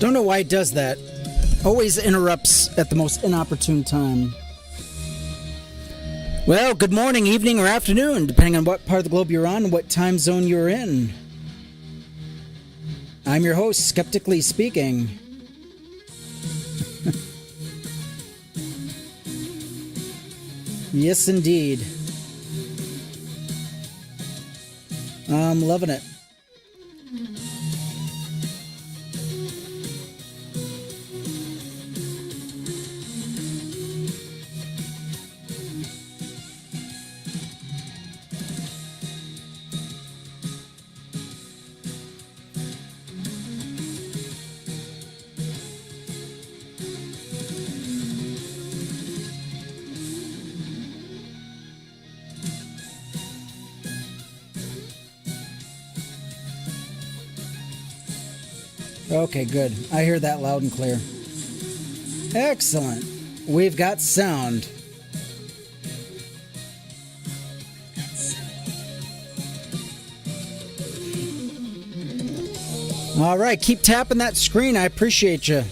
don't know why it does that. Always interrupts at the most inopportune time. Well, good morning, evening, or afternoon, depending on what part of the globe you're on and what time zone you're in. I'm your host, Skeptically Speaking. Yes, indeed. I'm loving it. Okay, good. I hear that loud and clear. Excellent. We've got sound. All right, keep tapping that screen. I appreciate you.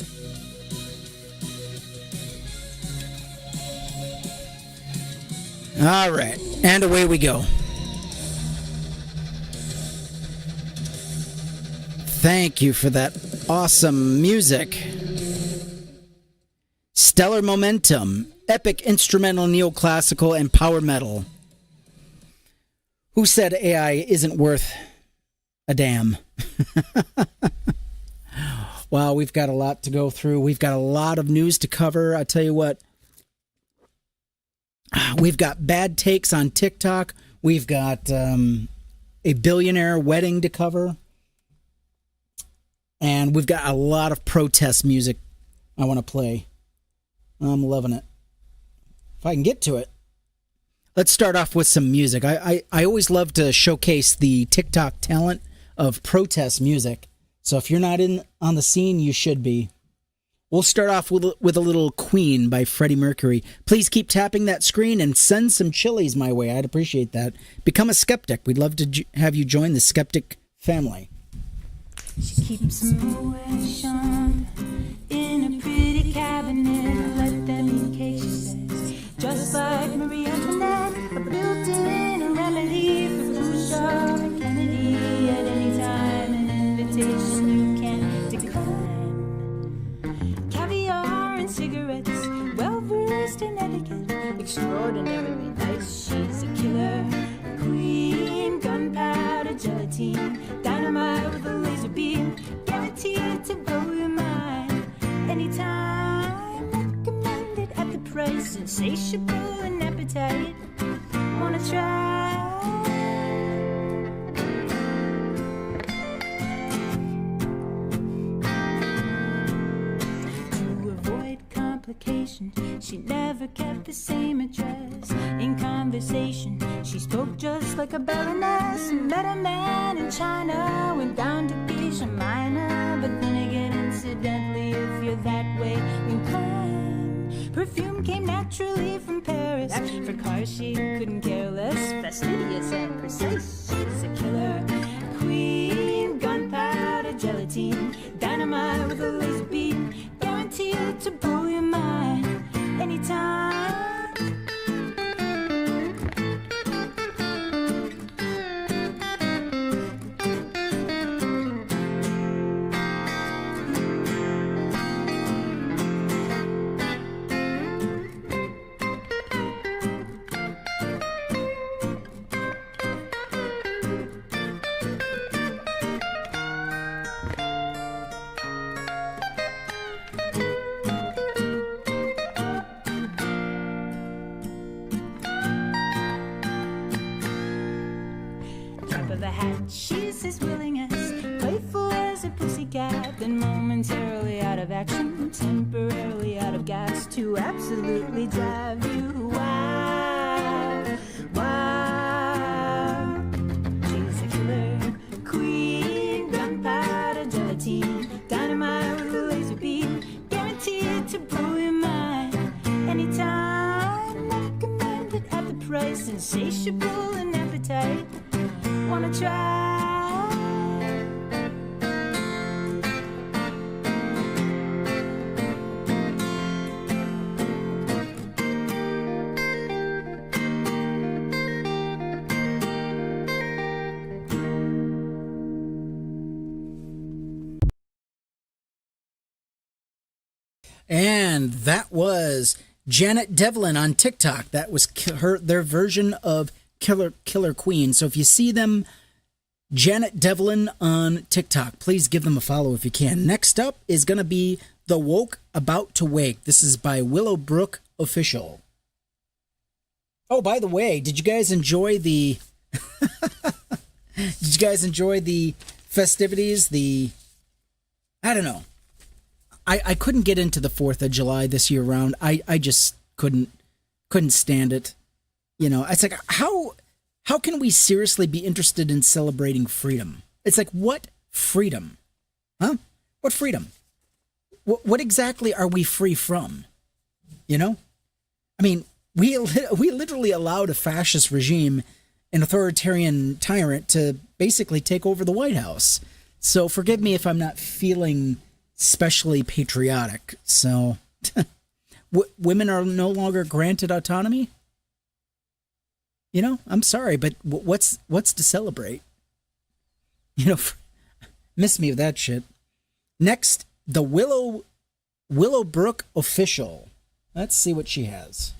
All right, and away we go. Thank you for that awesome music. Stellar momentum, epic instrumental neoclassical, and power metal. Who said AI isn't worth a damn? Wow, we've got a lot to go through. We've got a lot of news to cover. I tell you what, we've got bad takes on TikTok. We've got a billionaire wedding to cover. And we've got a lot of protest music I want to play. I'm loving it. If I can get to it. Let's start off with some music. I always love to showcase the TikTok talent of protest music. So if you're not on the scene, you should be. We'll start off with a little Queen by Freddie Mercury. Please keep tapping that screen and send some chilies my way. I'd appreciate that. Become a skeptic. We'd love to have you join the skeptic family. She keeps a motion in a pretty cabinet. Let that be cake, she says. Just like Marie Antoinette, a built-in remedy for Khrushchev and Kennedy. At any time, an invitation you can't decline. Caviar and cigarettes, well-versed in etiquette, extraordinarily nice. She's a killer queen, gunpowder, gelatine, dynamite with a laser beam, guaranteed to blow your mind. Anytime, recommended at the price, insatiable and appetite. Wanna try? To avoid complication, she never kept the same address. In conversation, she spoke just like a baroness. Met a man in China, went down to Geisha Minor. But then again, incidentally, if you're that way inclined, perfume came naturally from Paris. For cars she couldn't care less, fastidious and precise. She's a killer queen, gunpowder, gelatine, dynamite with a laser beam, guaranteed to blow your mind anytime. She's as willing as, playful as a pussycat, then momentarily out of action, temporarily out of gas, to absolutely drive you wild, wild. She's a killer queen, gunpowder, gelatine, dynamite with a laser beam, guaranteed to blow your mind anytime. Recommended at the price, insatiable and appetite. Wanna try? And that was Janet Devlin on TikTok. That was their version of Killer Queen. So if you see them, Janet Devlin on TikTok, please give them a follow if you can. Next up is going to be The Woke About to Wake. This is by Willowbrook Official. Oh, by the way, did you guys enjoy the festivities? I don't know. I couldn't get into the 4th of July this year round. I just couldn't stand it. You know, it's like, how can we seriously be interested in celebrating freedom? It's like, what freedom? Huh? What freedom? What exactly are we free from? You know? I mean, we literally allowed a fascist regime, an authoritarian tyrant, to basically take over the White House. So forgive me if I'm not feeling especially patriotic. So women are no longer granted autonomy? You know, I'm sorry, but what's to celebrate? You know, miss me with that shit. Next, the Willowbrook Official. Let's see what she has.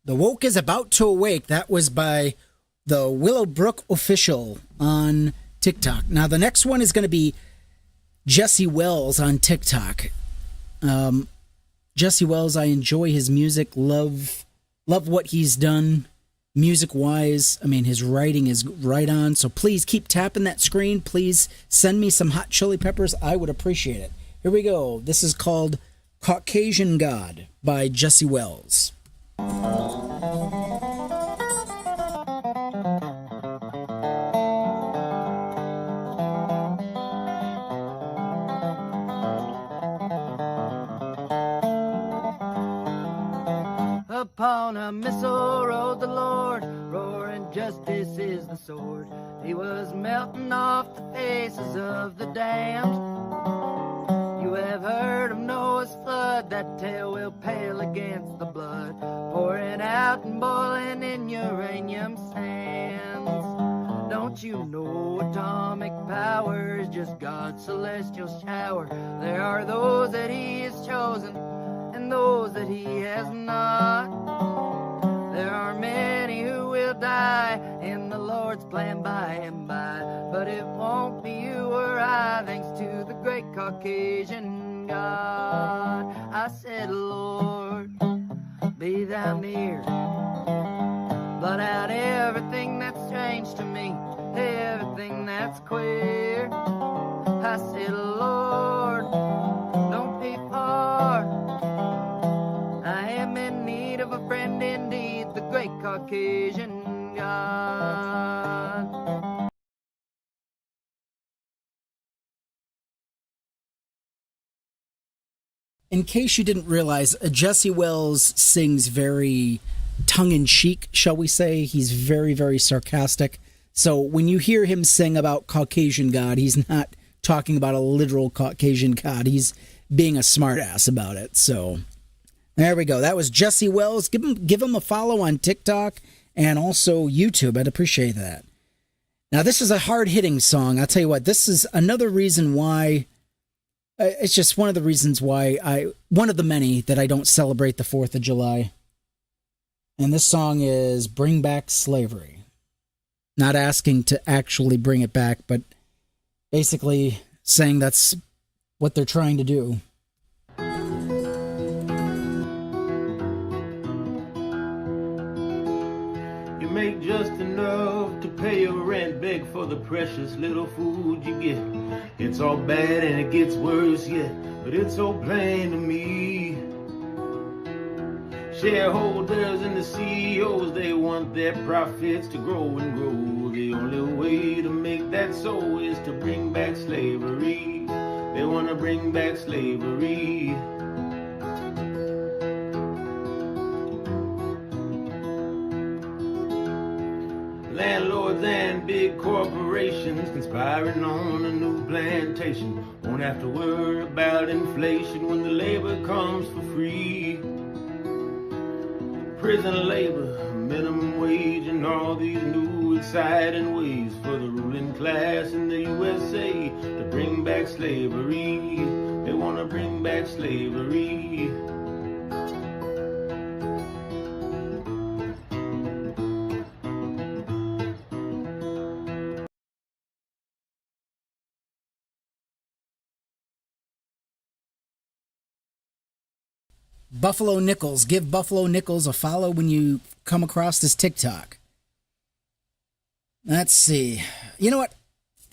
The Woke is About to Awake. That was by the Willowbrook Official on TikTok. Now, the next one is going to be Jesse Wells on TikTok. Jesse Wells, I enjoy his music, love what he's done music-wise. I mean, his writing is right on, so please keep tapping that screen. Please send me some hot chili peppers. I would appreciate it. Here we go. This is called Caucasian God by Jesse Wells. Upon a missile rode the Lord, roaring justice is the sword. He was melting off the faces of the damned. You have heard of Noah's flood, that tale will pale against the blood, pouring out and boiling in uranium sands. Don't you know atomic power is just God's celestial shower? There are those that he has chosen and those that he has not. There are many who will die in the Lord's plan by and by, but it won't be you or I, thanks to the great Caucasian God. I said, Lord, be thou near, blot out everything that's strange to me, everything that's queer. I said, Lord, don't be far, I am in need of a friend indeed, the great Caucasian God. In case you didn't realize, Jesse Wells sings very tongue-in-cheek, shall we say. He's very, very sarcastic. So when you hear him sing about Caucasian God, he's not talking about a literal Caucasian God. He's being a smartass about it. So there we go. That was Jesse Wells. Give him a follow on TikTok and also YouTube. I'd appreciate that. Now, this is a hard-hitting song. I'll tell you what, this is another reason why... It's just one of the reasons why one of the many that I don't celebrate the 4th of July. And this song is Bring Back Slavery. Not asking to actually bring it back, but basically saying that's what they're trying to do. just enough to pay your rent, beg for the precious little food you get. It's all bad and it gets worse yet, but it's so plain to me. Shareholders and the CEOs, they want their profits to grow and grow. The only way to make that so is to bring back slavery. They want to bring back slavery. Landlords and big corporations conspiring on a new plantation. Won't have to worry about inflation when the labor comes for free. Prison labor, minimum wage, and all these new exciting ways for the ruling class in the USA to bring back slavery. They want to bring back slavery. Buffalo Nichols. Give Buffalo Nichols a follow when you come across this TikTok. Let's see. You know what?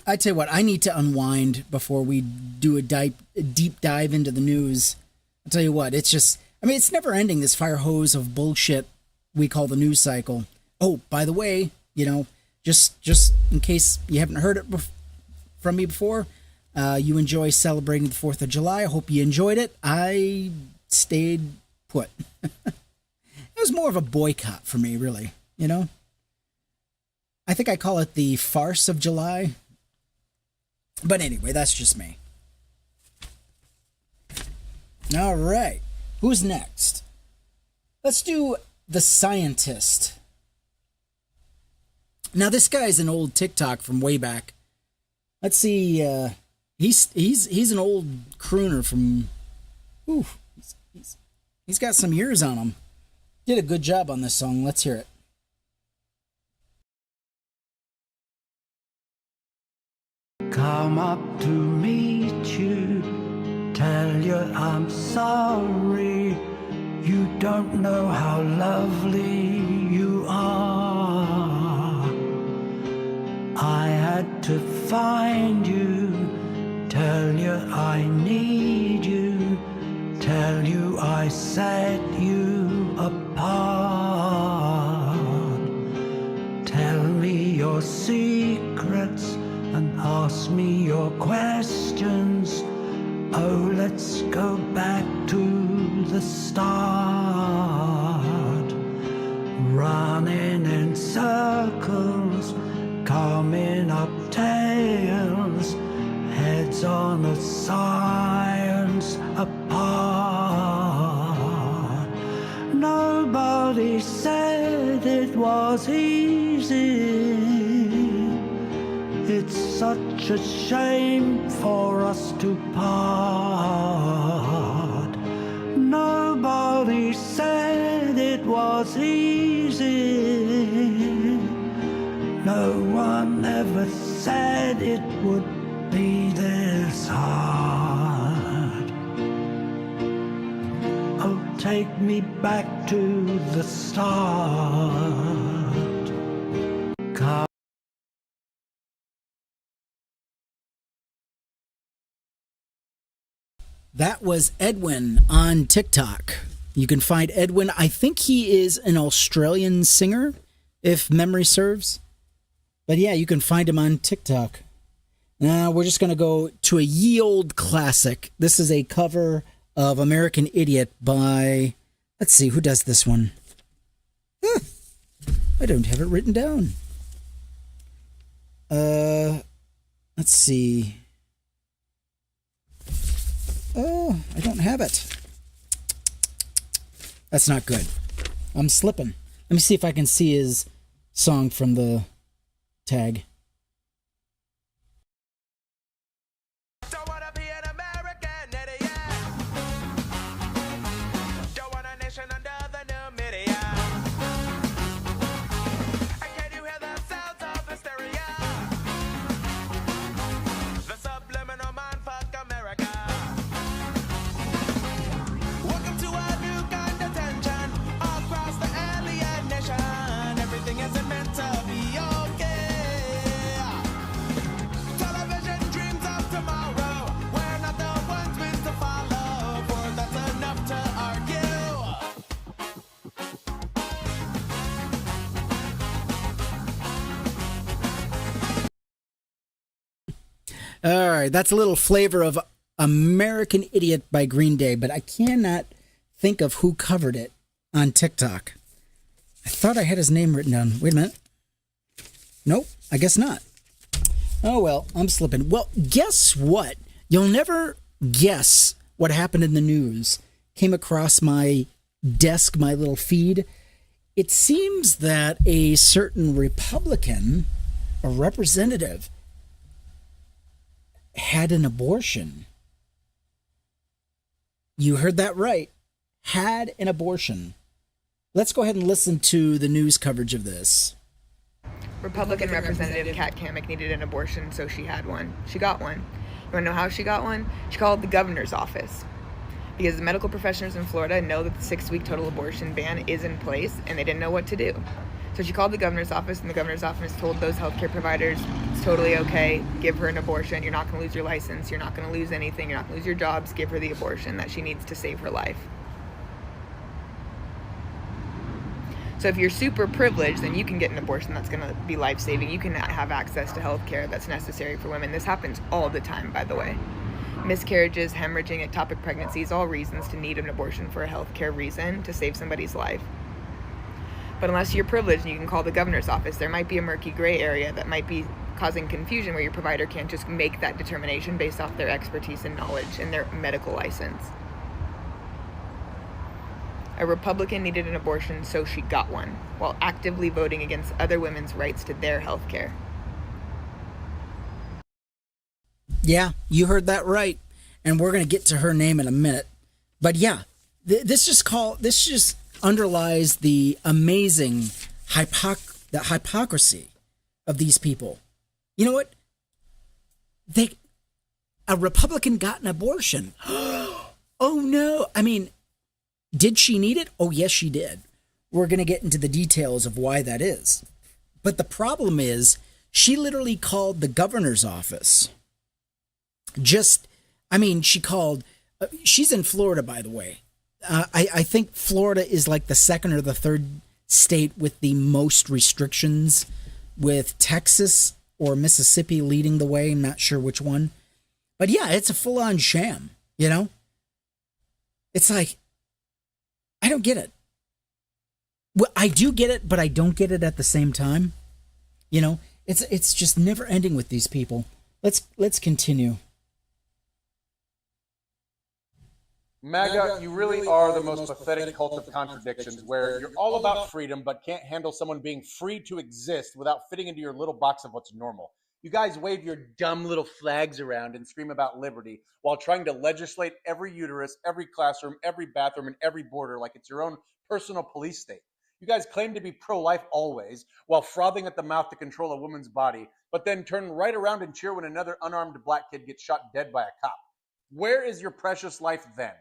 I tell you what, I need to unwind before we do a deep dive into the news. I'll tell you what, it's just, I mean, it's never ending, this fire hose of bullshit we call the news cycle. Oh, by the way, you know, just in case you haven't heard it from me before, you enjoy celebrating the 4th of July. I hope you enjoyed it. I stayed put. It was more of a boycott for me, really, you know? I think I call it the farce of July. But anyway, that's just me. All right. Who's next? Let's do The Scientist. Now, this guy's an old TikTok from way back. Let's see. He's an old crooner from... Ooh, he's got some years on him. Did a good job on this song. Let's hear it. Come up to meet you, tell you I'm sorry. You don't know how lovely you are. I had to find you, tell you I need you, tell you I set you apart. Tell me your secrets and ask me your questions. Oh, let's go back to the start. Running in circles, coming up tails, heads on a science apart. Nobody said it was easy. It's such a shame for us to part. Nobody said it was easy. No one ever said it would be this hard. Oh, take me back to the start. That was Edwin on TikTok. You can find Edwin. I think he is an Australian singer, if memory serves. But yeah, you can find him on TikTok. Now we're just going to go to a ye old classic. This is a cover of American Idiot by, let's see, who does this one? I don't have it written down. Let's see. Oh, I don't have it. That's not good. I'm slipping. Let me see if I can see his song from the tag. Don't wanna be an American idiot. Don't want a nation under the new media. And can you hear the sounds of hysteria? The subliminal mind fuck America. Welcome to a new kind of tension across the alien nation. Everything isn't meant to All right, that's a little flavor of American Idiot by Green Day, but I cannot think of who covered it on TikTok. I thought I had his name written down. Wait a minute. Nope, I guess not. Oh, well, I'm slipping. Well, guess what? You'll never guess what happened in the news. Came across my desk, my little feed. It seems that a certain Republican, a representative, had an abortion. You heard that right. Had an abortion. Let's go ahead and listen to the news coverage of this. Republican Representative Kat Cammack needed an abortion, so she had one. She got one. You want to know how she got one? She called the governor's office. Because the medical professionals in Florida know that the 6-week total abortion ban is in place, and they didn't know what to do. So she called the governor's office, and the governor's office told those healthcare providers, it's totally okay, give her an abortion. You're not going to lose your license. You're not going to lose anything. You're not going to lose your jobs. Give her the abortion that she needs to save her life. So if you're super privileged, then you can get an abortion that's going to be life-saving. You can have access to health care that's necessary for women. This happens all the time, by the way. Miscarriages, hemorrhaging, ectopic pregnancies, all reasons to need an abortion for a health care reason to save somebody's life. But unless you're privileged and you can call the governor's office, there might be a murky gray area that might be causing confusion where your provider can't just make that determination based off their expertise and knowledge and their medical license. A Republican needed an abortion, so she got one, while actively voting against other women's rights to their health care. Yeah, you heard that right. And we're going to get to her name in a minute. But yeah, this just underlies the amazing hypocrisy of these people. You know what? A Republican got an abortion. Oh no. I mean, did she need it? Oh yes, she did. We're going to get into the details of why that is. But the problem is, she literally called the governor's office. She called, she's in Florida, by the way. I think Florida is like the second or the third state with the most restrictions, with Texas or Mississippi leading the way. I'm not sure which one. But yeah, it's a full-on sham, you know? It's like, I don't get it. Well, I do get it, but I don't get it at the same time. You know, it's just never ending with these people. Let's continue. MAGA, you really are the most pathetic cult of contradictions, where you're all about freedom but can't handle someone being free to exist without fitting into your little box of what's normal. You guys wave your dumb little flags around and scream about liberty while trying to legislate every uterus, every classroom, every bathroom, and every border like it's your own personal police state. You guys claim to be pro-life always while frothing at the mouth to control a woman's body, but then turn right around and cheer when another unarmed black kid gets shot dead by a cop. Where is your precious life then?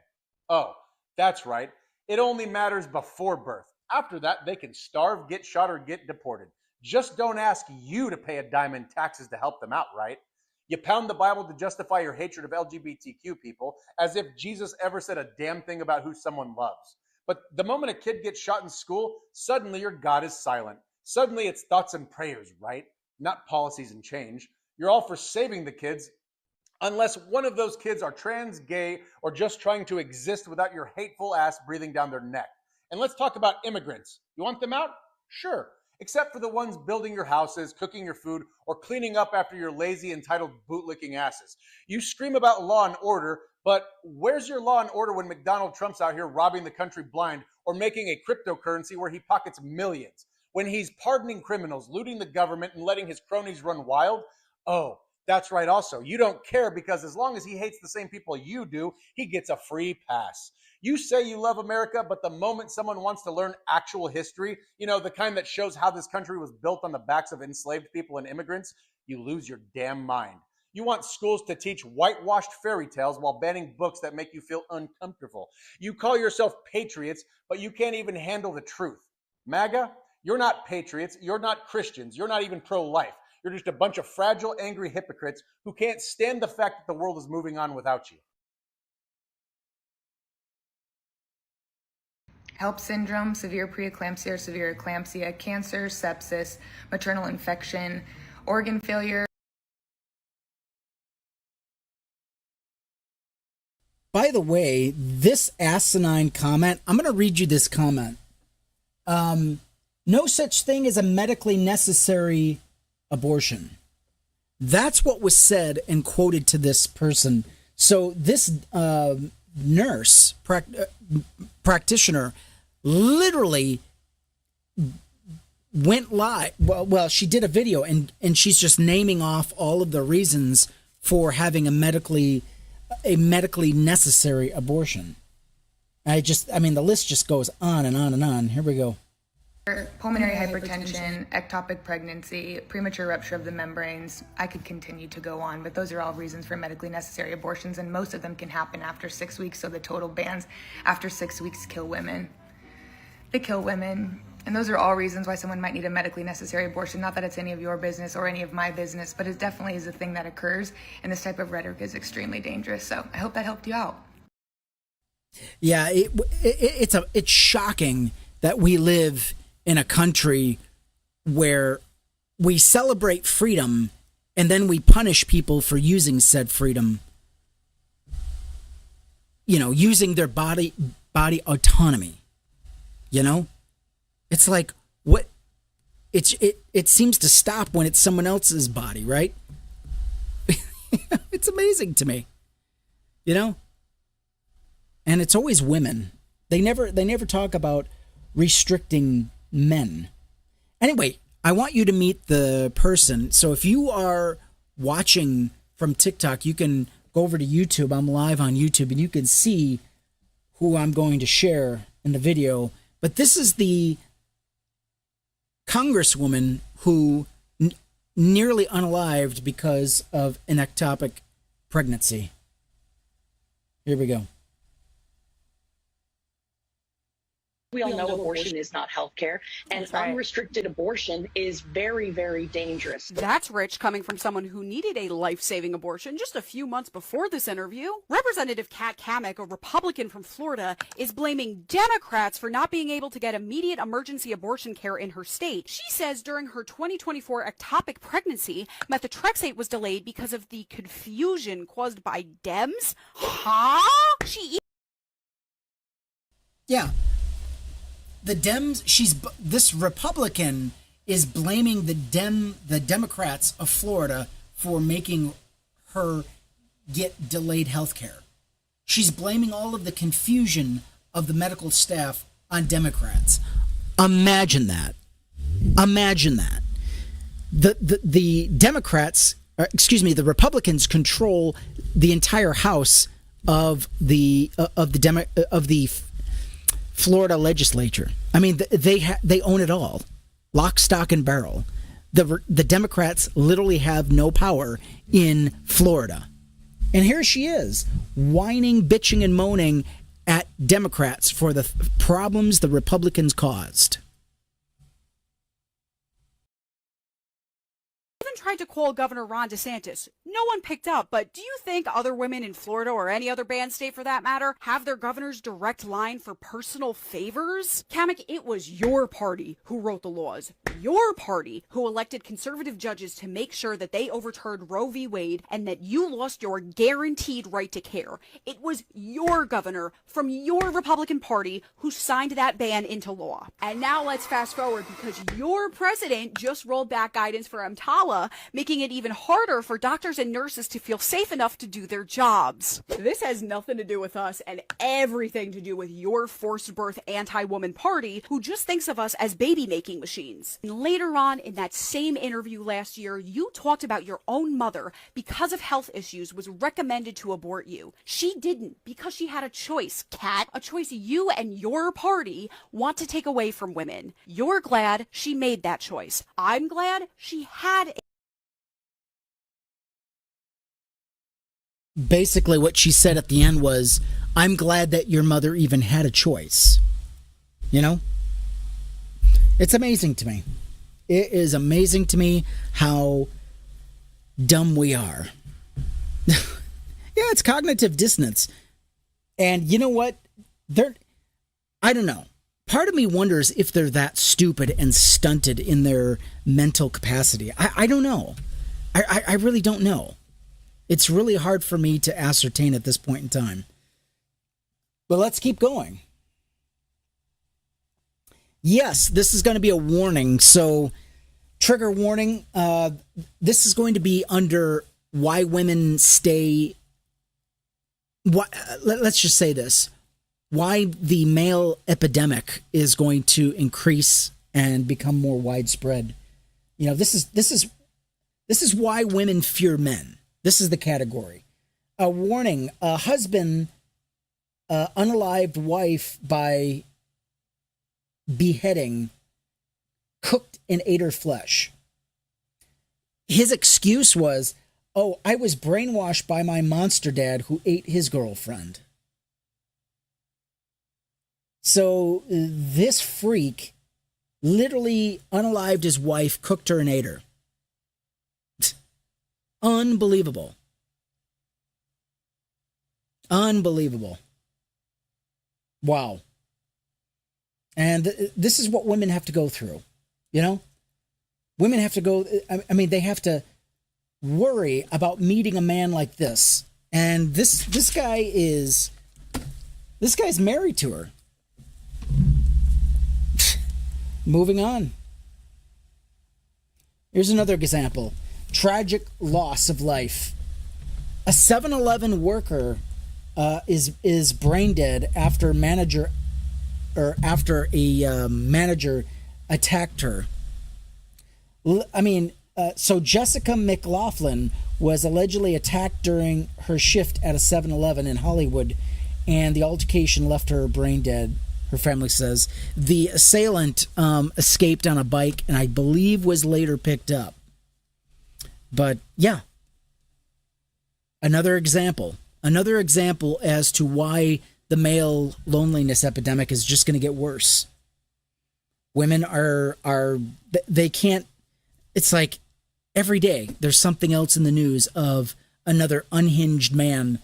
Oh, that's right. It only matters before birth. After that, they can starve, get shot, or get deported. Just don't ask you to pay a dime in taxes to help them out, right? You pound the Bible to justify your hatred of LGBTQ people, as if Jesus ever said a damn thing about who someone loves. But the moment a kid gets shot in school, suddenly your God is silent. Suddenly it's thoughts and prayers, right? Not policies and change. You're all for saving the kids, unless one of those kids are trans, gay, or just trying to exist without your hateful ass breathing down their neck. And let's talk about immigrants. You want them out? Sure. Except for the ones building your houses, cooking your food, or cleaning up after your lazy, entitled, bootlicking asses. You scream about law and order, but where's your law and order when McDonald Trump's out here robbing the country blind or making a cryptocurrency where he pockets millions? When he's pardoning criminals, looting the government, and letting his cronies run wild? Oh, that's right also. You don't care because as long as he hates the same people you do, he gets a free pass. You say you love America, but the moment someone wants to learn actual history, you know, the kind that shows how this country was built on the backs of enslaved people and immigrants, you lose your damn mind. You want schools to teach whitewashed fairy tales while banning books that make you feel uncomfortable. You call yourself patriots, but you can't even handle the truth. MAGA, you're not patriots, you're not Christians, you're not even pro-life. You're just a bunch of fragile, angry hypocrites who can't stand the fact that the world is moving on without you. HELP syndrome, severe preeclampsia or severe eclampsia, cancer, sepsis, maternal infection, organ failure, By the way, this asinine comment, I'm going to read you this comment. No such thing as a medically necessary abortion. That's what was said and quoted to this person. So this nurse practitioner literally went live. Well, she did a video and she's just naming off all of the reasons for having a medically necessary abortion. The list just goes on and on and on. Here we go. Pulmonary hypertension, ectopic pregnancy, premature rupture of the membranes. I could continue to go on, but those are all reasons for medically necessary abortions, and most of them can happen after 6 weeks, so the total bans after 6 weeks kill women. They kill women, and those are all reasons why someone might need a medically necessary abortion. Not that it's any of your business or any of my business, but it definitely is a thing that occurs, and this type of rhetoric is extremely dangerous, so I hope that helped you out. Yeah, it's shocking that we live in a country where we celebrate freedom and then we punish people for using said freedom, using their body autonomy. It's like, what? It seems to stop when it's someone else's body, right? It's amazing to me, and it's always women. They never talk about restricting men. Anyway, I want you to meet the person. So if you are watching from TikTok, you can go over to YouTube. I'm live on YouTube, and you can see who I'm going to share in the video. But this is the congresswoman who nearly unalived because of an ectopic pregnancy. Here we go. We all know abortion is not health care, and unrestricted abortion is very, very dangerous. That's rich coming from someone who needed a life-saving abortion just a few months before this interview. Representative Kat Cammack, a Republican from Florida, is blaming Democrats for not being able to get immediate emergency abortion care in her state. She says during her 2024 ectopic pregnancy, methotrexate was delayed because of the confusion caused by Dems. Huh? Yeah. The Dems, this Republican is blaming the Democrats of Florida for making her get delayed health care. She's blaming all of the confusion of the medical staff on Democrats. Imagine that. The Democrats, the Republicans control the entire House of the Florida legislature. They own it all, lock, stock, and barrel. The Democrats literally have no power in Florida. And here she is, whining, bitching, and moaning at Democrats for the problems the Republicans caused. Tried to call Governor Ron DeSantis. No one picked up, but do you think other women in Florida or any other banned state for that matter have their governor's direct line for personal favors? Cammack, it was your party who wrote the laws. Your party who elected conservative judges to make sure that they overturned Roe v. Wade and that you lost your guaranteed right to care. It was your governor from your Republican Party who signed that ban into law. And now let's fast forward because your president just rolled back guidance for EMTALA, making it even harder for doctors and nurses to feel safe enough to do their jobs. This has nothing to do with us and everything to do with your forced birth anti-woman party who just thinks of us as baby-making machines. And later on in that same interview last year, you talked about your own mother, because of health issues, was recommended to abort you. She didn't because she had a choice, Kat, a choice you and your party want to take away from women. You're glad she made that choice. I'm glad she had Basically, what she said at the end was, I'm glad that your mother even had a choice. It's amazing to me. It is amazing to me how dumb we are. Yeah, it's cognitive dissonance. And you know what? I don't know. Part of me wonders if they're that stupid and stunted in their mental capacity. I don't know. I really don't know. It's really hard for me to ascertain at this point in time. But let's keep going. Yes, this is going to be a warning. So, trigger warning. This is going to be under why women stay. Let's just say this. Why the male epidemic is going to increase and become more widespread. You know, this is why women fear men. This is the category. A warning: a husband unalived wife by beheading, cooked and ate her flesh. His excuse was, "Oh, I was brainwashed by my monster dad who ate his girlfriend." So this freak literally unalived his wife, cooked her and ate her. Unbelievable. Unbelievable. Wow. And this is what women have to go through, you know? Women have to go, I mean, they have to worry about meeting a man like this. And this guy's married to her. Moving on. Here's another example. Tragic loss of life. A 7-Eleven worker is brain dead after a manager attacked her. So Jessica McLaughlin was allegedly attacked during her shift at a 7-Eleven in Hollywood, and the altercation left her brain dead, her family says. The assailant escaped on a bike and I believe was later picked up. But yeah, another example as to why the male loneliness epidemic is just going to get worse. Women they can't, it's like every day there's something else in the news of another unhinged man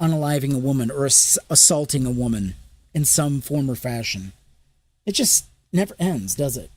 unaliving a woman or assaulting a woman in some form or fashion. It just never ends, does it?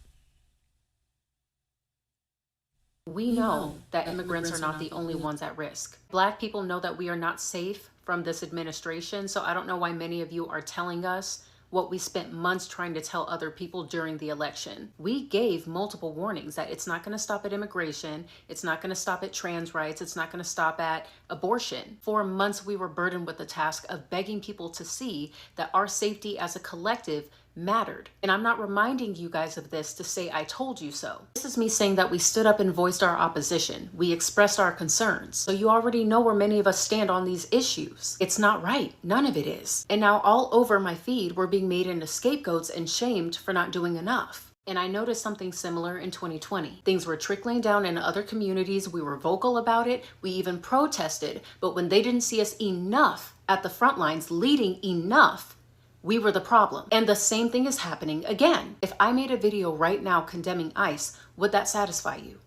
We know that immigrants are not the only ones at risk. Black people know that we are not safe from this administration, so I don't know why many of you are telling us what we spent months trying to tell other people during the election. We gave multiple warnings that it's not going to stop at immigration, it's not going to stop at trans rights, it's not going to stop at abortion. For months, we were burdened with the task of begging people to see that our safety as a collective mattered. And I'm not reminding you guys of this to say I told you so. This is me saying that we stood up and voiced our opposition. We expressed our concerns. So you already know where many of us stand on these issues. It's not right. None of it is. And now all over my feed, we're being made into scapegoats and shamed for not doing enough. And I noticed something similar in 2020. Things were trickling down in other communities. We were vocal about it. We even protested. But when they didn't see us enough at the front lines, leading enough, we were the problem. And the same thing is happening again. If I made a video right now condemning ICE, would that satisfy you?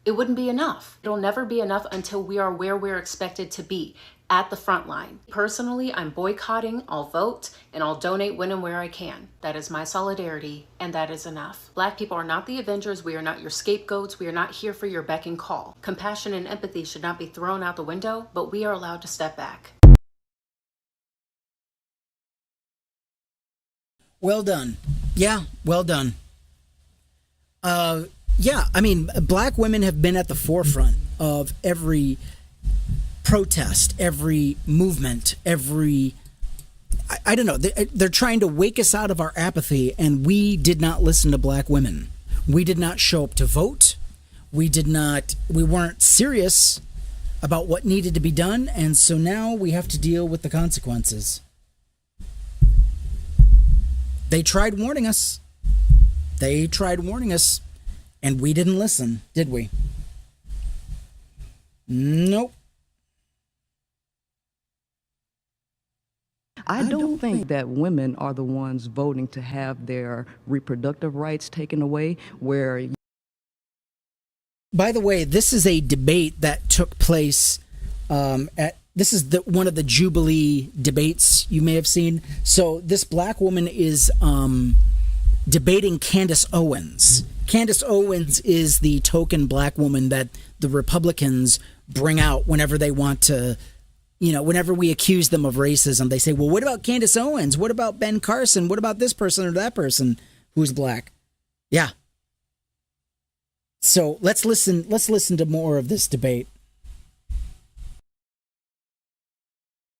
It wouldn't be enough. It'll never be enough until we are where we're expected to be, at the front line. Personally, I'm boycotting, I'll vote, and I'll donate when and where I can. That is my solidarity, and that is enough. Black people are not the Avengers. We are not your scapegoats. We are not here for your beck and call. Compassion and empathy should not be thrown out the window, but we are allowed to step back. Well done. Yeah, well done. Yeah, I mean, black women have been at the forefront of every protest, every movement, every... I don't know. They're trying to wake us out of our apathy, and we did not listen to black women. We did not show up to vote. We weren't serious about what needed to be done, and so now we have to deal with the consequences. They tried warning us. And we didn't listen, did we? Nope. I don't think that women are the ones voting to have their reproductive rights taken away, where... By the way, this is a debate that took place this is one of the Jubilee debates you may have seen. So this black woman is debating Candace Owens. Candace Owens is the token black woman that the Republicans bring out whenever they want to, whenever we accuse them of racism, they say, well, what about Candace Owens? What about Ben Carson? What about this person or that person who's black? Yeah. So let's listen to more of this debate.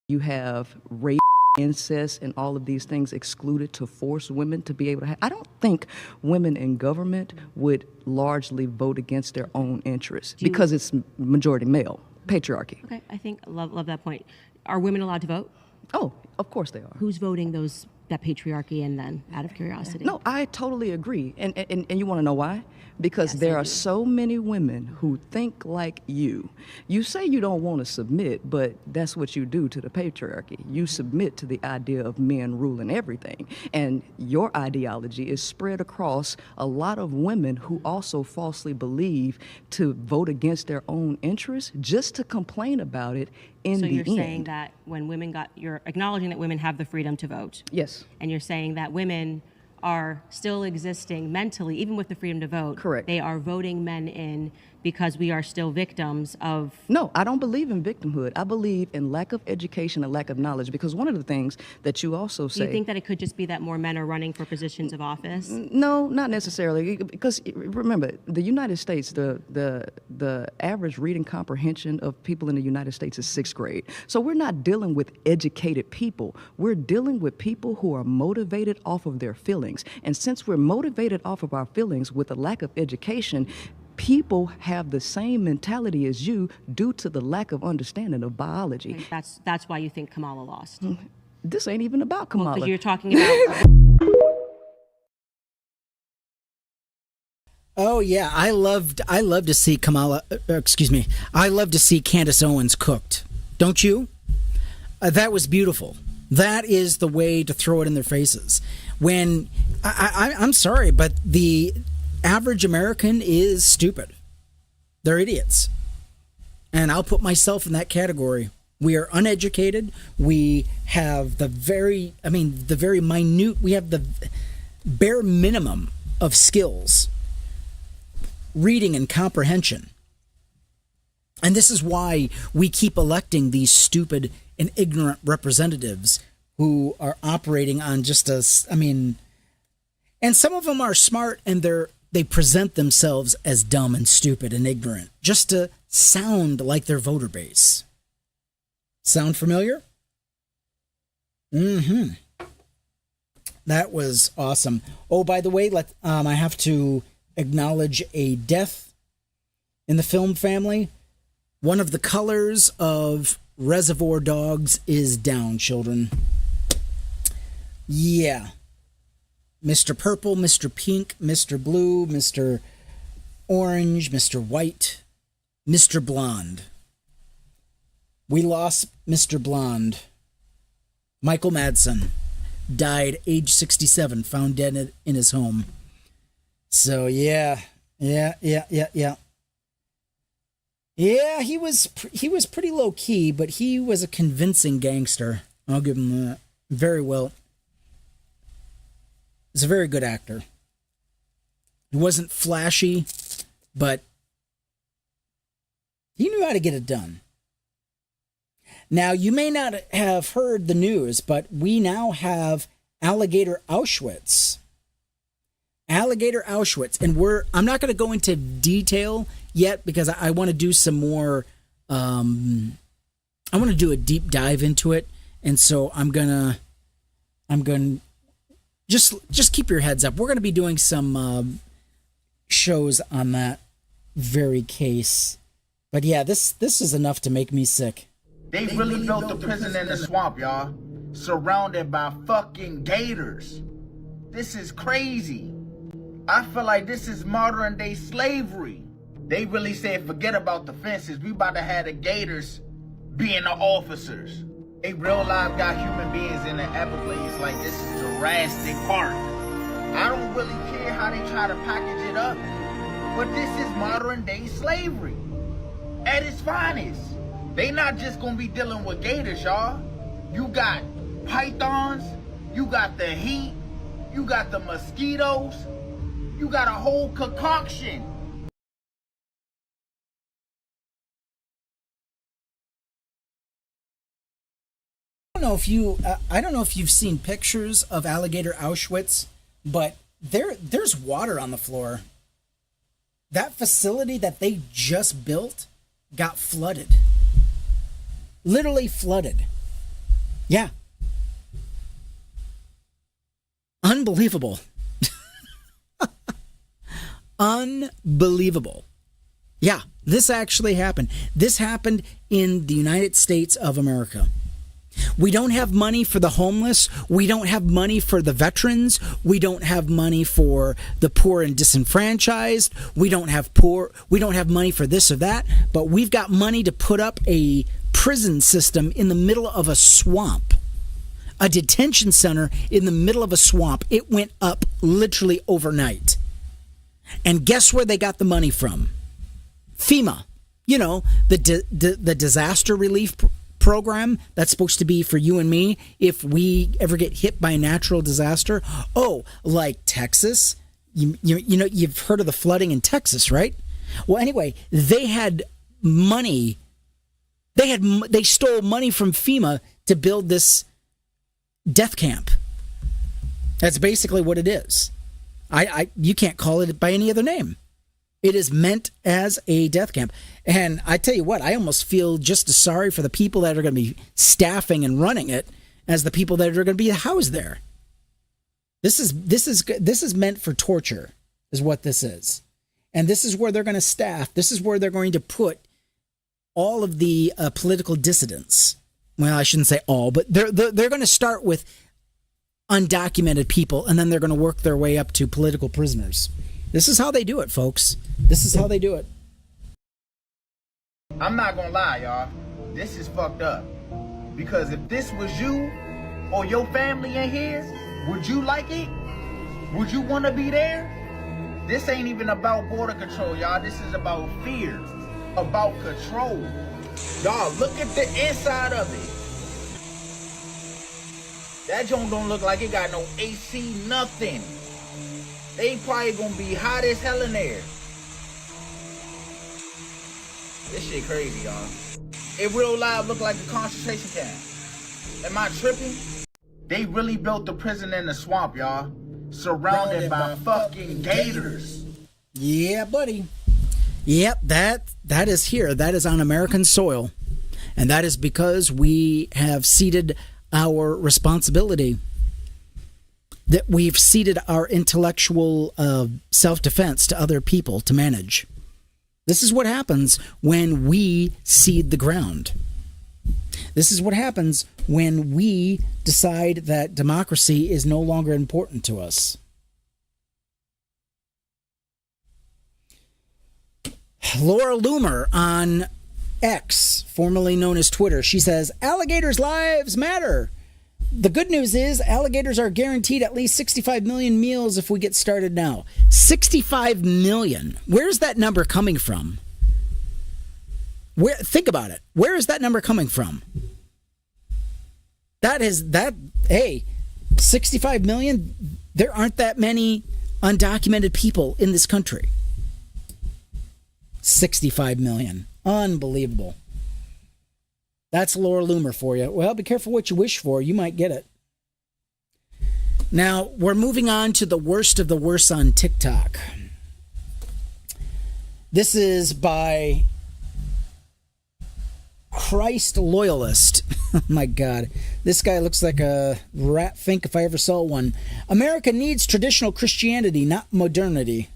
You have rape, incest, and all of these things excluded to force women to be able to have. I don't think women in government would largely vote against their own interests because it's majority male, patriarchy. Okay, I think love that point. Are women allowed to vote? Oh, of course they are. Who's voting that patriarchy, and then out of curiosity? No, I totally agree. And you want to know why? Because there are so many women who think like you. You say you don't want to submit, but that's what you do to the patriarchy. You submit to the idea of men ruling everything. And your ideology is spread across a lot of women who also falsely believe to vote against their own interests just to complain about it in the end. So you're saying that when you're acknowledging that women have the freedom to vote. Yes. And you're saying that women are still existing mentally, even with the freedom to vote. Correct. They are voting men in because we are still victims of... No, I don't believe in victimhood. I believe in lack of education and lack of knowledge, because one of the things that you also say... Do you think that it could just be that more men are running for positions of office? No, not necessarily, because remember, the United States, the average reading comprehension of people in the United States is 6th grade. So we're not dealing with educated people. We're dealing with people who are motivated off of their feelings. And since we're motivated off of our feelings with a lack of education, people have the same mentality as you due to the lack of understanding of biology. Okay, that's why you think Kamala lost. This ain't even about Kamala. Because you're talking about... Oh yeah, I love to see I love to see Candace Owens cooked. Don't you? That was beautiful. That is the way to throw it in their faces. When I'm sorry, but the average American is stupid. They're idiots. And I'll put myself in that category. We are uneducated. We have the very minute, we have the bare minimum of skills, reading and comprehension. And this is why we keep electing these stupid and ignorant representatives who are operating on just and some of them are smart and they present themselves as dumb and stupid and ignorant just to sound like their voter base. Sound familiar? That was awesome. Oh, by the way, I have to acknowledge a death in the film family. One of the colors of Reservoir Dogs is down, children. Yeah. Mr. Purple, Mr. Pink, Mr. Blue, Mr. Orange, Mr. White, Mr. Blonde. We lost Mr. Blonde. Michael Madsen died age 67, found dead in his home. So yeah. Yeah, he was pretty low key, but he was a convincing gangster. I'll give him that. Very well. He's a very good actor. He wasn't flashy, but he knew how to get it done. Now, you may not have heard the news, but we now have Alligator Auschwitz. Alligator Auschwitz. And I'm not going to go into detail yet because I want to do some more, I want to do a deep dive into it. And so I'm going to just keep your heads up. We're going to be doing some shows on that very case. But yeah, this is enough to make me sick. They really built the prison in the swamp, y'all. Surrounded by fucking gators. This is crazy. I feel like this is modern day slavery. They really said, forget about the fences. We about to have the gators being the officers. A real life got human beings in the Everglades like this is Jurassic Park. I don't really care how they try to package it up, but this is modern day slavery at its finest. They not just gonna be dealing with gators, y'all. You got pythons, you got the heat, you got the mosquitoes, you got a whole concoction. know if you've seen pictures of alligator Auschwitz, but there's water on the floor. That facility that they just built got flooded. Literally flooded. Yeah. Unbelievable. Unbelievable. Yeah, this actually happened. This happened in the United States of America. We don't have money for the homeless. We don't have money for the veterans. We don't have money for the poor and disenfranchised. We don't have money for this or that, but we've got money to put up a prison system in the middle of a swamp. A detention center in the middle of a swamp. It went up literally overnight. And guess where they got the money from? FEMA. You know, the disaster relief program that's supposed to be for you and me if we ever get hit by a natural disaster. Oh, like Texas. You know, you've heard of the flooding in Texas, right? Well, anyway, they had money. They stole money from FEMA to build this death camp. That's basically what it is. You can't call it by any other name. It is meant as a death camp. And I tell you what, I almost feel just as sorry for the people that are going to be staffing and running it as the people that are going to be housed there. This is meant for torture, is what this is. And this is where they're going to staff. This is where they're going to put all of the political dissidents. Well, I shouldn't say all, but they're going to start with undocumented people, and then they're going to work their way up to political prisoners. This is how they do it, folks. This is how they do it. I'm not gonna lie, y'all. This is fucked up. Because if this was you or your family in here, would you like it? Would you want to be there? This ain't even about border control, y'all. This is about fear, about control. Y'all, look at the inside of it. That joint don't look like it got no AC, nothing. They probably gonna be hot as hell in there. This shit crazy, y'all. It real live look like a concentration camp. Am I tripping? They really built the prison in the swamp, y'all. Surrounded by fucking gators. Yeah, buddy. Yep, that is here. That is on American soil. And that is because we have ceded our responsibility. That we've ceded our intellectual self-defense to other people to manage. This is what happens when we cede the ground. This is what happens when we decide that democracy is no longer important to us. Laura Loomer on X, formerly known as Twitter, she says, alligators' lives matter. The good news is alligators are guaranteed at least 65 million meals if we get started now. 65 million. Where's that number coming from? Think about it. Where is that number coming from? Hey, 65 million? There aren't that many undocumented people in this country. 65 million. Unbelievable. That's Laura Loomer for you. Well, be careful what you wish for. You might get it. Now, we're moving on to the worst of the worst on TikTok. This is by Christ Loyalist. Oh, my God. This guy looks like a rat fink if I ever saw one. America needs traditional Christianity, not modernity.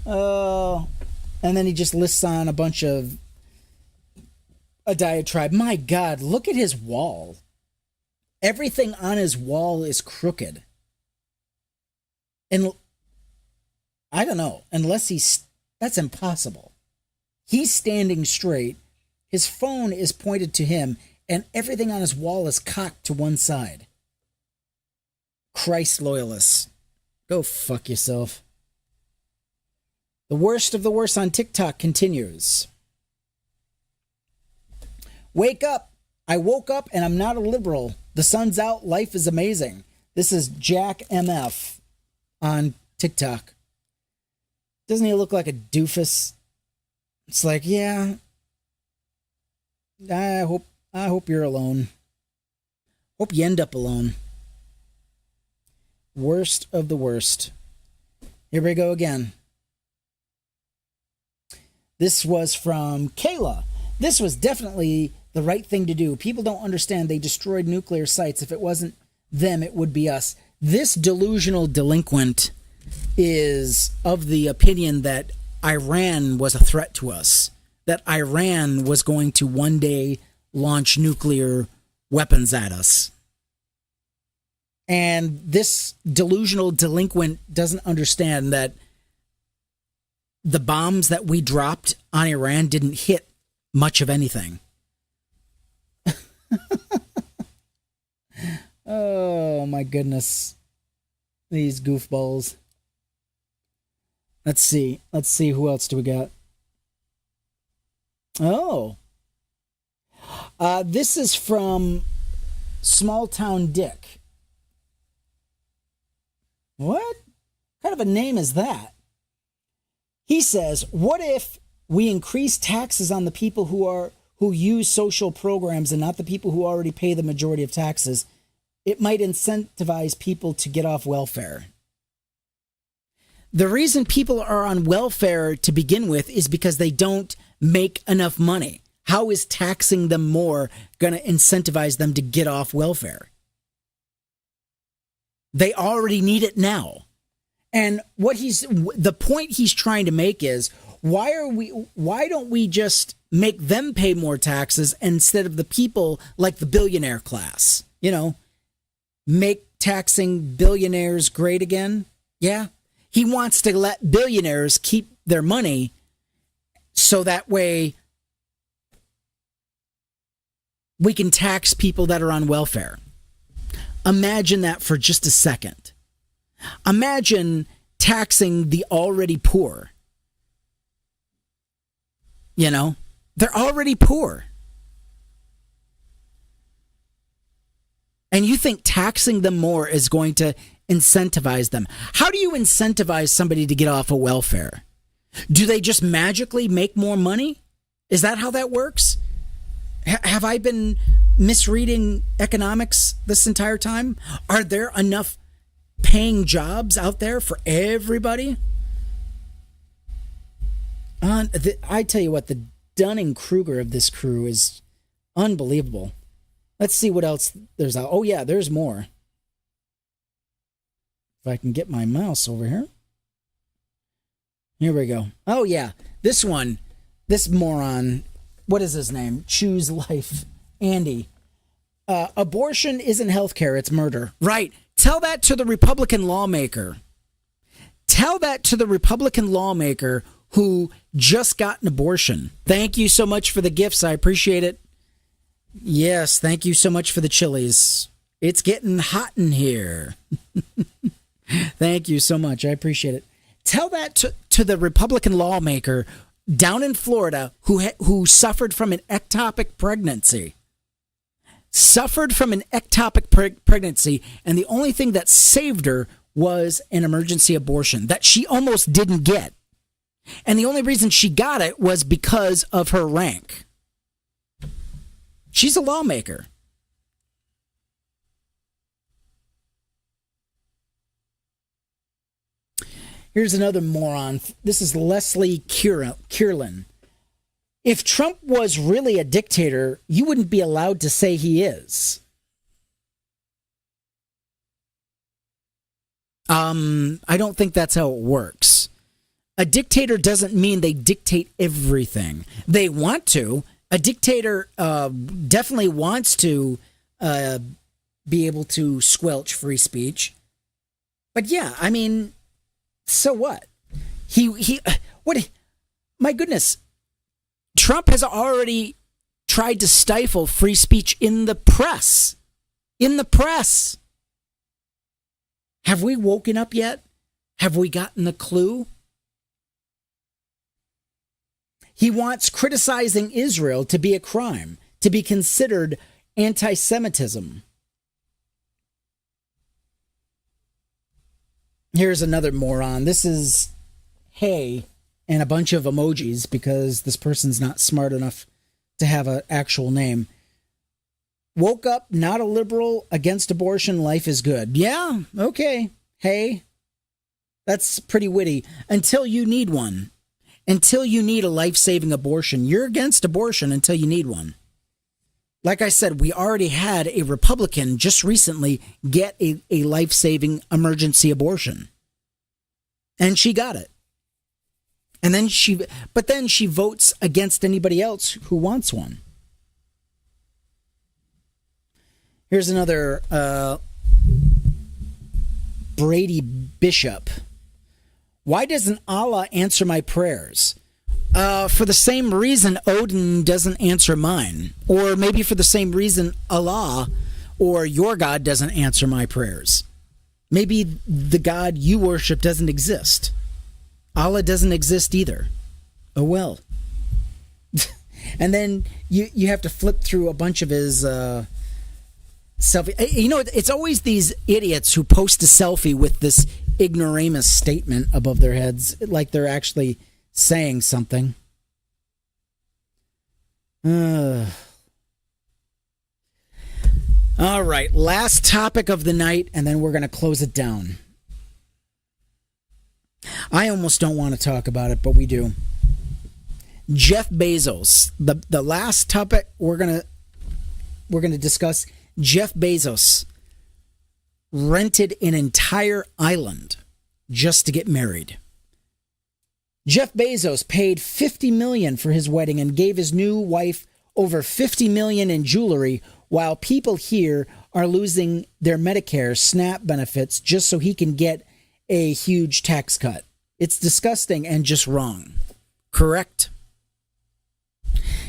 Oh... And then he just lists on a bunch of a diatribe. My God, look at his wall. Everything on his wall is crooked. And I don't know, that's impossible. He's standing straight. His phone is pointed to him, and everything on his wall is cocked to one side. Christ loyalists. Go fuck yourself. The worst of the worst on TikTok continues. Wake up. I woke up and I'm not a liberal. The sun's out. Life is amazing. This is Jack MF on TikTok. Doesn't he look like a doofus? It's like, yeah. I hope you're alone. Hope you end up alone. Worst of the worst. Here we go again. This was from Kayla. This was definitely the right thing to do. People don't understand they destroyed nuclear sites. If it wasn't them, it would be us. This delusional delinquent is of the opinion that Iran was a threat to us, that Iran was going to one day launch nuclear weapons at us. And this delusional delinquent doesn't understand that the bombs that we dropped on Iran didn't hit much of anything. Oh, my goodness. These goofballs. Let's see. Let's see. Who else do we got? Oh. This is from Small Town Dick. What kind of a name is that? He says, what if we increase taxes on the people who use social programs and not the people who already pay the majority of taxes? It might incentivize people to get off welfare. The reason people are on welfare to begin with is because they don't make enough money. How is taxing them more going to incentivize them to get off welfare? They already need it now. And the point he's trying to make is, why don't we just make them pay more taxes instead of the people like the billionaire class? You know, make taxing billionaires great again? Yeah. He wants to let billionaires keep their money so that way we can tax people that are on welfare. Imagine that for just a second. Imagine taxing the already poor. You know, they're already poor. And you think taxing them more is going to incentivize them? How do you incentivize somebody to get off of welfare? Do they just magically make more money? Is that how that works? Have I been misreading economics this entire time? Are there enough paying jobs out there for everybody? I tell you what, the Dunning-Kruger of this crew is unbelievable. Let's see what else there's out. Oh yeah, there's more. If I can get my mouse over here. Here we go. Oh yeah, this moron, what is his name? Choose Life. Andy. Abortion isn't healthcare, it's murder. Right. Tell that to the Republican lawmaker. Tell that to the Republican lawmaker who just got an abortion. Thank you so much for the gifts. I appreciate it. Yes, thank you so much for the chilies. It's getting hot in here. Thank you so much. I appreciate it. Tell that to the Republican lawmaker down in Florida who suffered from an ectopic pregnancy. Suffered from an ectopic pregnancy, and the only thing that saved her was an emergency abortion that she almost didn't get. And the only reason she got it was because of her rank. She's a lawmaker. Here's another moron. This is Leslie Kierlin. If Trump was really a dictator, you wouldn't be allowed to say he is. I don't think that's how it works. A dictator doesn't mean they dictate everything. They want to. A dictator definitely wants to be able to squelch free speech. But yeah, I mean, so what? My goodness. Trump has already tried to stifle free speech in the press. In the press. Have we woken up yet? Have we gotten the clue? He wants criticizing Israel to be a crime, to be considered anti-Semitism. Here's another moron. This is hey and a bunch of emojis because this person's not smart enough to have an actual name. Woke up, not a liberal, against abortion, life is good. Yeah, okay. Hey, that's pretty witty. Until you need one. Until you need a life-saving abortion. You're against abortion until you need one. Like I said, we already had a Republican just recently get a life-saving emergency abortion. And she got it. And then she votes against anybody else who wants one. Here's another Brady Bishop. Why doesn't Allah answer my prayers? For the same reason Odin doesn't answer mine. Or maybe for the same reason Allah or your God doesn't answer my prayers. Maybe the God you worship doesn't exist. Allah doesn't exist either. Oh well. And then you have to flip through a bunch of his selfie. You know, it's always these idiots who post a selfie with this ignoramus statement above their heads, like they're actually saying something. All right, last topic of the night, and then we're going to close it down. I almost don't want to talk about it, but we do. Jeff Bezos. The last topic we're going to discuss. Jeff Bezos rented an entire island just to get married. Jeff Bezos paid $50 million for his wedding and gave his new wife over $50 million in jewelry, while people here are losing their Medicare SNAP benefits just so he can get a huge tax cut. It's disgusting and just wrong. Correct?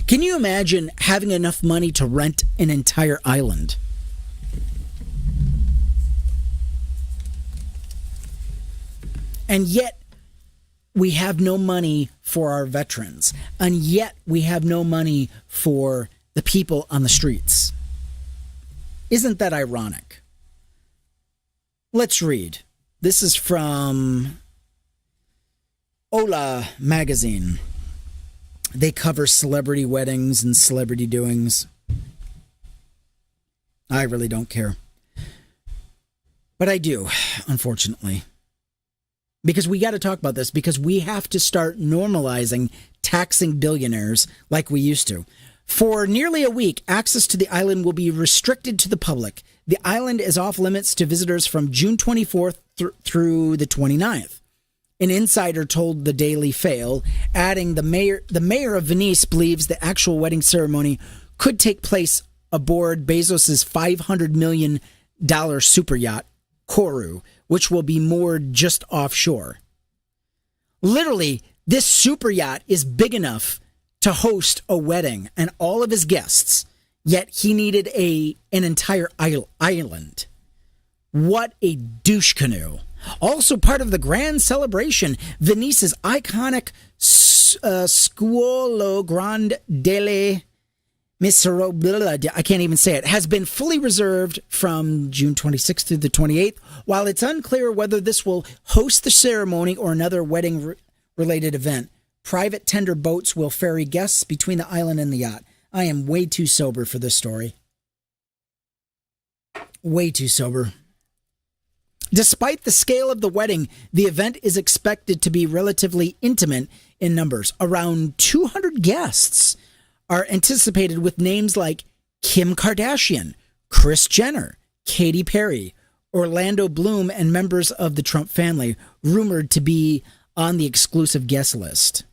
Can you imagine having enough money to rent an entire island? And yet, we have no money for our veterans. And yet, we have no money for the people on the streets. Isn't that ironic? Let's read. This is from Hola magazine. They cover celebrity weddings and celebrity doings. I really don't care. But I do, unfortunately. Because we got to talk about this, because we have to start normalizing taxing billionaires like we used to. For nearly a week, access to the island will be restricted to the public. The island is off limits to visitors from June 24th through the 29th. An insider told the Daily Fail, adding the mayor of Venice believes the actual wedding ceremony could take place aboard Bezos' $500 million super yacht, Kourou, which will be moored just offshore. Literally, this super yacht is big enough to host a wedding and all of his guests, yet he needed an entire island. What a douche canoe. Also part of the grand celebration, Venice's iconic Scuolo Grande delle Miserabili, I can't even say it, has been fully reserved from June 26th through the 28th. While it's unclear whether this will host the ceremony or another wedding-related event, private tender boats will ferry guests between the island and the yacht. I am way too sober for this story. Way too sober. Despite the scale of the wedding, the event is expected to be relatively intimate in numbers. Around 200 guests are anticipated, with names like Kim Kardashian, Kris Jenner, Katy Perry, Orlando Bloom, and members of the Trump family rumored to be on the exclusive guest list.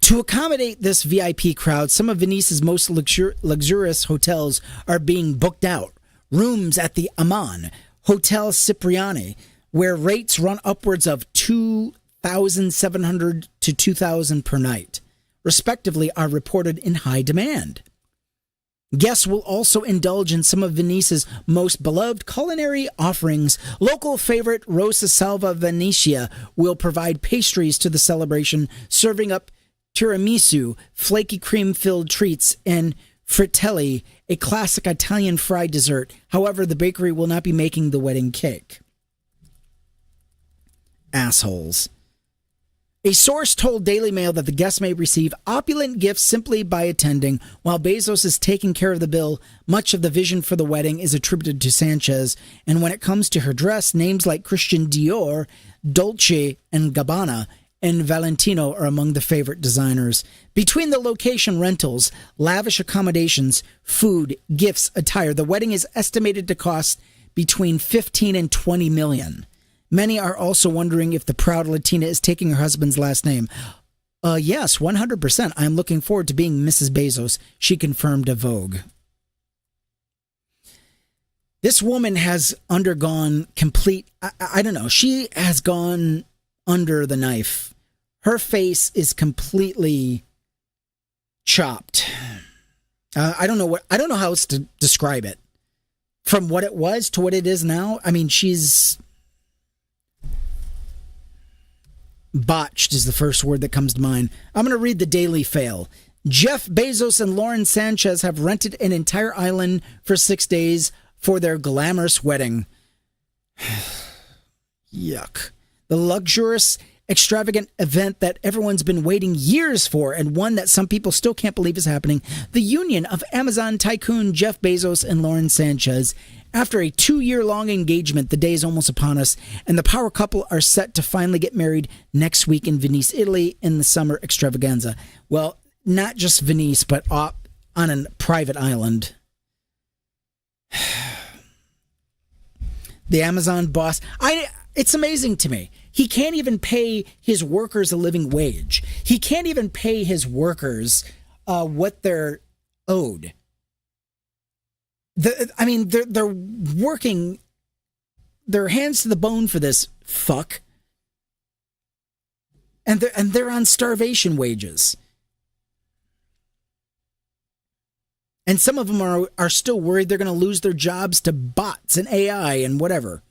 To accommodate this VIP crowd, some of Venice's most luxurious hotels are being booked out. Rooms at the Aman, Hotel Cipriani, where rates run upwards of $2,700 to $2,000 per night, respectively, are reported in high demand. Guests will also indulge in some of Venice's most beloved culinary offerings. Local favorite Rosa Salva Venetia will provide pastries to the celebration, serving up tiramisu, flaky cream-filled treats, and fritelli, a classic Italian fried dessert. However, the bakery will not be making the wedding cake. Assholes. A source told Daily Mail that the guests may receive opulent gifts simply by attending. While Bezos is taking care of the bill, much of the vision for the wedding is attributed to Sanchez. And when it comes to her dress, names like Christian Dior, Dolce & Gabbana, and Valentino are among the favorite designers. Between the location rentals, lavish accommodations, food, gifts, attire, the wedding is estimated to cost between 15 and 20 million. Many are also wondering if the proud Latina is taking her husband's last name. Yes, 100%. I'm looking forward to being Mrs. Bezos, she confirmed to Vogue. This woman has undergone complete, I don't know, she has gone under the knife. Her face is completely chopped. I don't know how else to describe it. From what it was to what it is now, I mean, she's botched is the first word that comes to mind. I'm going to read the Daily Fail. Jeff Bezos and Lauren Sanchez have rented an entire island for 6 days for their glamorous wedding. Yuck. The luxurious, extravagant event that everyone's been waiting years for, and one that some people still can't believe is happening. The union of Amazon tycoon Jeff Bezos and Lauren Sanchez. After a 2-year-long engagement, the day is almost upon us, and the power couple are set to finally get married next week in Venice, Italy, in the summer extravaganza. Well, not just Venice, but on a private island. The Amazon boss, it's amazing to me. He can't even pay his workers a living wage. He can't even pay his workers what they're owed. They're working their hands to the bone for this fuck, and they're on starvation wages. And some of them are still worried they're going to lose their jobs to bots and AI and whatever.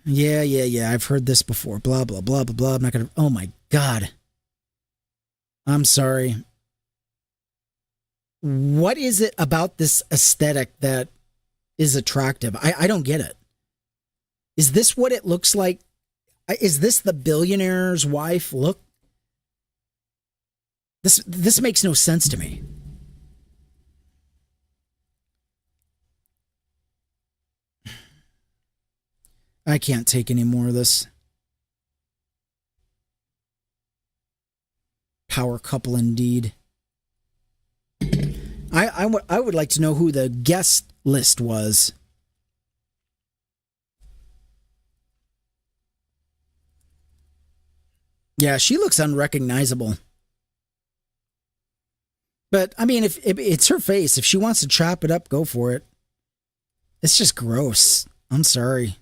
Yeah. I've heard this before. Blah, blah, blah, blah, blah. I'm not going to... Oh, my God. I'm sorry. What is it about this aesthetic that is attractive? I don't get it. Is this what it looks like? Is this the billionaire's wife look? This makes no sense to me. I can't take any more of this. Power couple indeed. I would like to know who the guest list was. Yeah, she looks unrecognizable. But, I mean, if it's her face. If she wants to chop it up, go for it. It's just gross. I'm sorry.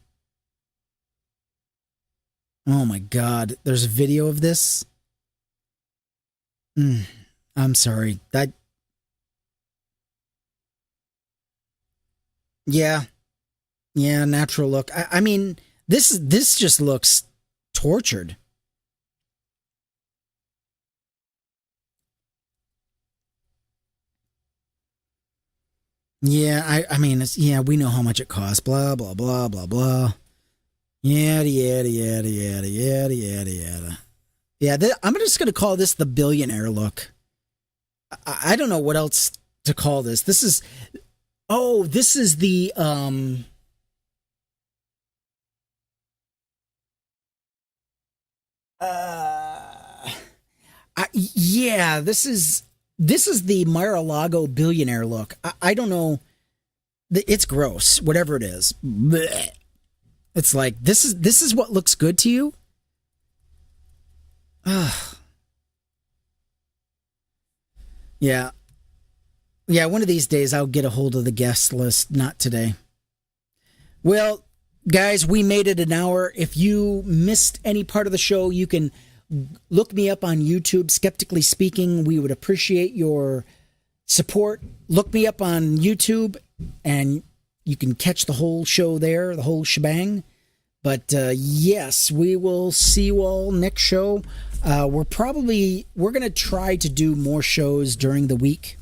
Oh, my God. There's a video of this? I'm sorry. Yeah, natural look. I mean, this just looks tortured. Yeah, I mean, we know how much it costs. Blah, blah, blah, blah, blah. Yada, yada, yada, yada, yada, yada, yada. Yeah, I'm just going to call this the billionaire look. I don't know what else to call this. This is the, yeah, this is the Mar-a-Lago billionaire look. I don't know. It's gross, whatever it is. Blech. It's like, this is what looks good to you? Ugh. Yeah. Yeah, one of these days I'll get a hold of the guest list. Not today. Well, guys, we made it an hour. If you missed any part of the show, you can look me up on YouTube, Skeptically Speaking. We would appreciate your support. Look me up on YouTube, and you can catch the whole show there, the whole shebang. But yes, we will see you all next show. We're going to try to do more shows during the week.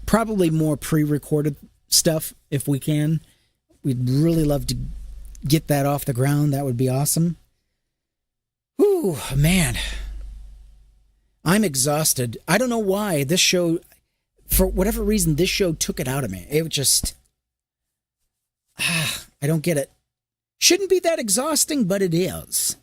Probably more pre-recorded stuff if we can. We'd really love to get that off the ground, that would be awesome. Ooh, man. I'm exhausted. I don't know why this show, for whatever reason, this show took it out of me. It just, I don't get it. Shouldn't be that exhausting, but it is.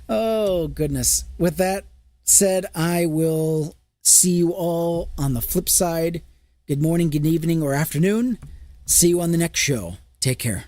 Oh, goodness. With that said, I will see you all on the flip side. Good morning, good evening, or afternoon. See you on the next show. Take care.